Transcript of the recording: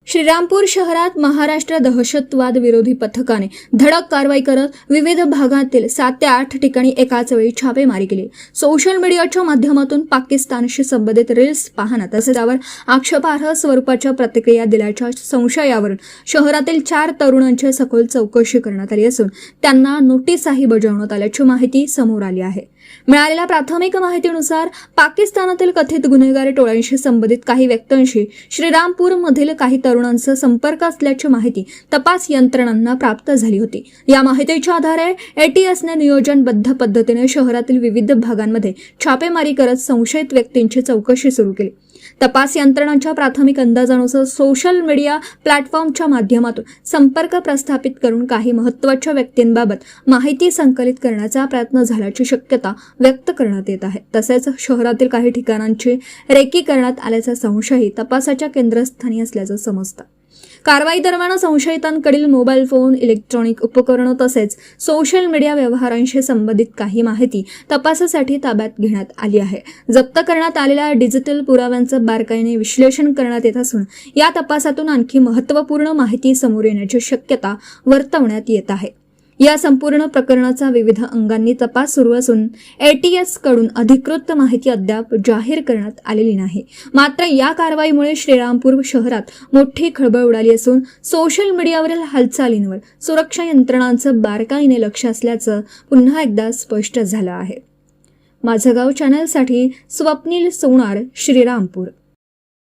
श्रीरामपूर शहरात महाराष्ट्र दहशतवाद विरोधी पथकाने धडक कारवाई करत विविध भागातील 7 ते 8 ठिकाणी एकाच वेळी छापेमारी केली। सोशल मीडियाच्या माध्यमातून पाकिस्तानशी संबंधित रील्स पाहणं तसेच त्यावर आक्षेपार्ह स्वरूपाच्या प्रतिक्रिया दिल्याच्या संशयावरून शहरातील 4 तरुणांची सखोल चौकशी करण्यात आली असून त्यांना नोटीसही बजावण्यात आल्याची माहिती समोर आली आहे। मिळालेल्या प्राथमिक माहितीनुसार पाकिस्तानातील कथित गुन्हेगारी टोळ्यांशी संबंधित काही व्यक्तींशी श्रीरामपूरमधील काही तरुणांचा संपर्क असल्याची माहिती तपास यंत्रणांना प्राप्त झाली होती। या माहितीच्या आधारे एटीएसने नियोजनबद्ध पद्धतीने शहरातील विविध भागांमध्ये छापेमारी करत संशयित व्यक्तींची चौकशी सुरू केली। तपास यंत्रणांच्या प्राथमिक अंदाजानुसार सोशल मीडिया प्लॅटफॉर्मच्या माध्यमातून संपर्क प्रस्थापित करून काही महत्त्वाच्या व्यक्तींबाबत माहिती संकलित करण्याचा प्रयत्न झाल्याची शक्यता व्यक्त करण्यात येत आहे। तसेच शहरातील काही ठिकाणांची रेकी करण्यात आल्याचा संशयही तपासाच्या केंद्रस्थानी असल्याचं समजतं। कारवाई दरम्यान संशयितांकडील मोबाईल फोन, इलेक्ट्रॉनिक उपकरणं तसेच सोशल मीडिया व्यवहारांशी संबंधित काही माहिती तपासासाठी ताब्यात घेण्यात आली आहे। जप्त करण्यात आलेल्या डिजिटल पुराव्यांचं बारकाईने विश्लेषण करण्यात येत असून या तपासातून आणखी महत्त्वपूर्ण माहिती समोर येण्याची शक्यता वर्तवण्यात येत आहे। या संपूर्ण प्रकरणाचा विविध अंगांनी तपास सुरू असून एटीएस कडून अधिकृत माहिती अद्याप जाहीर करण्यात आलेली नाही। मात्र या कारवाईमुळे श्रीरामपूर शहरात मोठी खळबळ उडाली असून सोशल मीडियावरील हालचालींवर सुरक्षा यंत्रणांचं बारकाईने लक्ष असल्याचं पुन्हा एकदा स्पष्ट झालं आहे। माझं गाव चॅनलसाठी स्वप्नील सोनार, श्रीरामपूर।